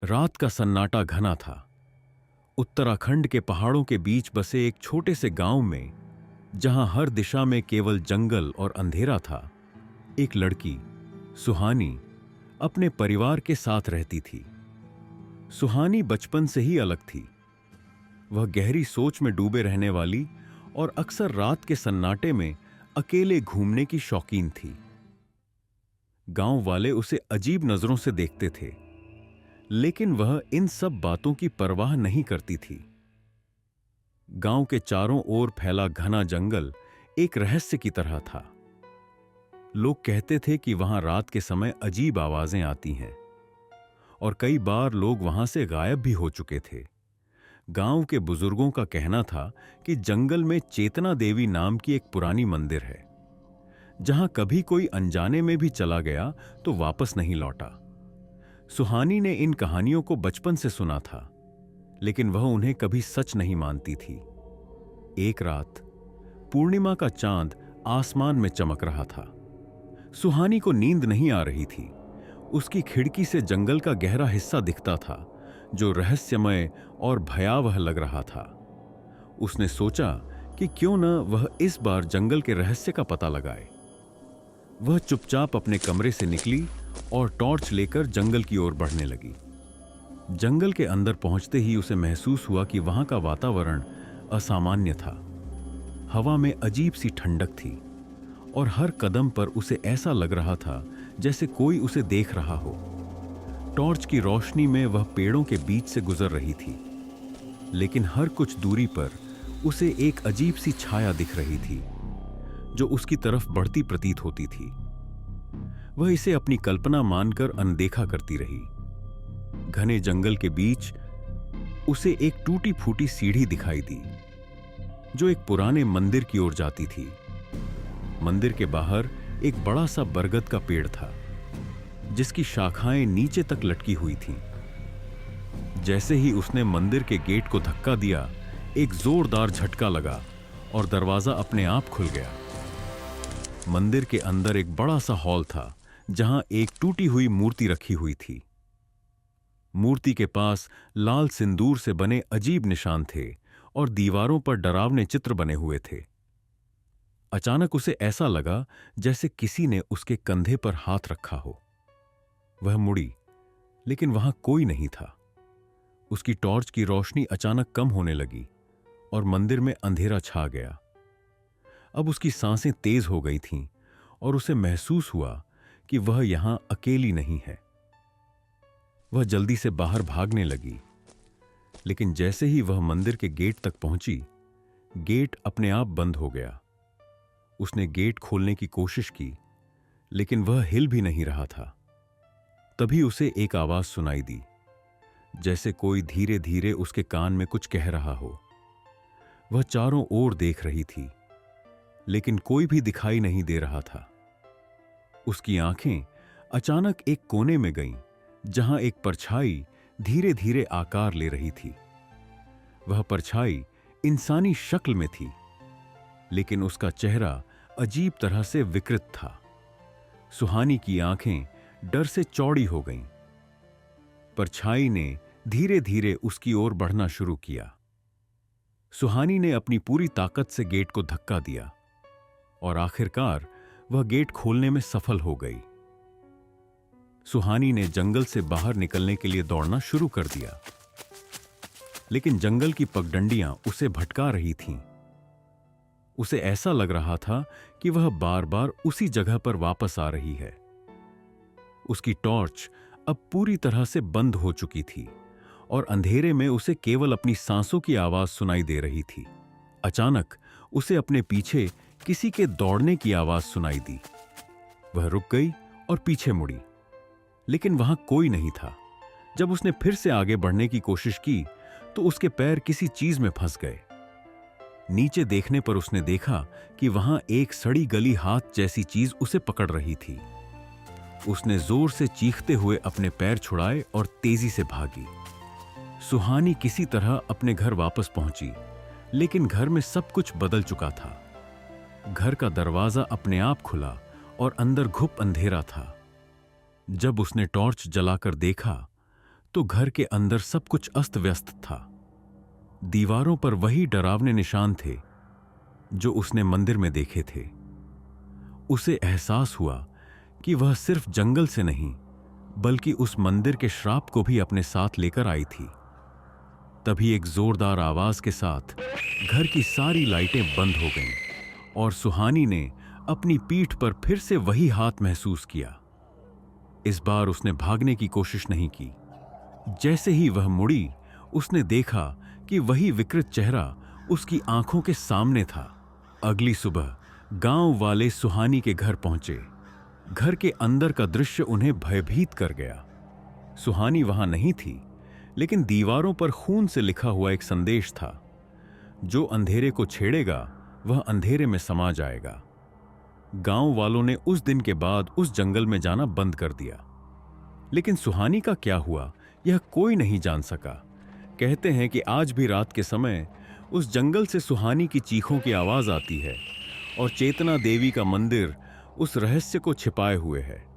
रात का सन्नाटा घना था। उत्तराखंड के पहाड़ों के बीच बसे एक छोटे से गांव में, जहां हर दिशा में केवल जंगल और अंधेरा था, एक लड़की सुहानी अपने परिवार के साथ रहती थी। सुहानी बचपन से ही अलग थी। वह गहरी सोच में डूबे रहने वाली और अक्सर रात के सन्नाटे में अकेले घूमने की शौकीन थी। गांव वाले उसे अजीब नजरों से देखते थे, लेकिन वह इन सब बातों की परवाह नहीं करती थी। गांव के चारों ओर फैला घना जंगल एक रहस्य की तरह था। लोग कहते थे कि वहां रात के समय अजीब आवाजें आती हैं, और कई बार लोग वहां से गायब भी हो चुके थे। गांव के बुजुर्गों का कहना था कि जंगल में चेतना देवी नाम की एक पुरानी मंदिर है, जहां कभी कोई अनजाने में भी चला गया तो वापस नहीं लौटा। सुहानी ने इन कहानियों को बचपन से सुना था, लेकिन वह उन्हें कभी सच नहीं मानती थी। एक रात पूर्णिमा का चांद आसमान में चमक रहा था। सुहानी को नींद नहीं आ रही थी। उसकी खिड़की से जंगल का गहरा हिस्सा दिखता था, जो रहस्यमय और भयावह लग रहा था। उसने सोचा कि क्यों न वह इस बार जंगल के रहस्य का पता लगाए। वह चुपचाप अपने कमरे से निकली और टॉर्च लेकर जंगल की ओर बढ़ने लगी। जंगल के अंदर पहुंचते ही उसे महसूस हुआ कि वहां का वातावरण असामान्य था। हवा में अजीब सी ठंडक थी, और हर कदम पर उसे ऐसा लग रहा था जैसे कोई उसे देख रहा हो। टॉर्च की रोशनी में वह पेड़ों के बीच से गुजर रही थी, लेकिन हर कुछ दूरी पर उसे एक अजीब सी छाया दिख रही थी, जो उसकी तरफ बढ़ती प्रतीत होती थी। वह इसे अपनी कल्पना मानकर अनदेखा करती रही। घने जंगल के बीच उसे एक टूटी फूटी सीढ़ी दिखाई दी, जो एक पुराने मंदिर की ओर जाती थी। मंदिर के बाहर एक बड़ा सा बरगद का पेड़ था, जिसकी शाखाएं नीचे तक लटकी हुई थीं। जैसे ही उसने मंदिर के गेट को धक्का दिया, एक जोरदार झटका लगा और दरवाजा अपने आप खुल गया। मंदिर के अंदर एक बड़ा सा हॉल था, जहां एक टूटी हुई मूर्ति रखी हुई थी। मूर्ति के पास लाल सिंदूर से बने अजीब निशान थे और दीवारों पर डरावने चित्र बने हुए थे। अचानक उसे ऐसा लगा जैसे किसी ने उसके कंधे पर हाथ रखा हो। वह मुड़ी, लेकिन वहां कोई नहीं था। उसकी टॉर्च की रोशनी अचानक कम होने लगी और मंदिर में अंधेरा छा गया। अब उसकी सांसें तेज हो गई थीं और उसे महसूस हुआ कि वह यहां अकेली नहीं है। वह जल्दी से बाहर भागने लगी, लेकिन जैसे ही वह मंदिर के गेट तक पहुंची, गेट अपने आप बंद हो गया। उसने गेट खोलने की कोशिश की, लेकिन वह हिल भी नहीं रहा था। तभी उसे एक आवाज सुनाई दी, जैसे कोई धीरे धीरे उसके कान में कुछ कह रहा हो। वह चारों ओर देख रही थी, लेकिन कोई भी दिखाई नहीं दे रहा था। उसकी आंखें अचानक एक कोने में गईं, जहां एक परछाई धीरे धीरे आकार ले रही थी। वह परछाई इंसानी शक्ल में थी, लेकिन उसका चेहरा अजीब तरह से विकृत था। सुहानी की आंखें डर से चौड़ी हो गईं। परछाई ने धीरे धीरे उसकी ओर बढ़ना शुरू किया। सुहानी ने अपनी पूरी ताकत से गेट को धक्का दिया और आखिरकार वह गेट खोलने में सफल हो गई। सुहानी ने जंगल से बाहर निकलने के लिए दौड़ना शुरू कर दिया, लेकिन जंगल की पगडंडियां उसे भटका रही थीं। उसे ऐसा लग रहा था कि वह बार बार उसी जगह पर वापस आ रही है। उसकी टॉर्च अब पूरी तरह से बंद हो चुकी थी और अंधेरे में उसे केवल अपनी सांसों की आवाज सुनाई दे रही थी। अचानक उसे अपने पीछे किसी के दौड़ने की आवाज सुनाई दी। वह रुक गई और पीछे मुड़ी, लेकिन वहां कोई नहीं था। जब उसने फिर से आगे बढ़ने की कोशिश की, तो उसके पैर किसी चीज में फंस गए। नीचे देखने पर उसने देखा कि वहां एक सड़ी गली हाथ जैसी चीज उसे पकड़ रही थी। उसने जोर से चीखते हुए अपने पैर छुड़ाए और तेजी से भागी। सुहानी किसी तरह अपने घर वापस पहुंची, लेकिन घर में सब कुछ बदल चुका था। घर का दरवाजा अपने आप खुला और अंदर घुप अंधेरा था। जब उसने टॉर्च जलाकर देखा, तो घर के अंदर सब कुछ अस्त व्यस्त था। दीवारों पर वही डरावने निशान थे जो उसने मंदिर में देखे थे। उसे एहसास हुआ कि वह सिर्फ जंगल से नहीं बल्कि उस मंदिर के श्राप को भी अपने साथ लेकर आई थी। तभी एक जोरदार आवाज के साथ घर की सारी लाइटें बंद हो गईं और सुहानी ने अपनी पीठ पर फिर से वही हाथ महसूस किया। इस बार उसने भागने की कोशिश नहीं की। जैसे ही वह मुड़ी, उसने देखा कि वही विकृत चेहरा उसकी आंखों के सामने था। अगली सुबह गांव वाले सुहानी के घर पहुंचे। घर के अंदर का दृश्य उन्हें भयभीत कर गया। सुहानी वहां नहीं थी, लेकिन दीवारों पर खून से लिखा हुआ एक संदेश था, जो अंधेरे को छेड़ेगा वह अंधेरे में समा जाएगा। गांव वालों ने उस दिन के बाद उस जंगल में जाना बंद कर दिया। लेकिन सुहानी का क्या हुआ यह कोई नहीं जान सका। कहते हैं कि आज भी रात के समय उस जंगल से सुहानी की चीखों की आवाज आती है और चेतना देवी का मंदिर उस रहस्य को छिपाए हुए है।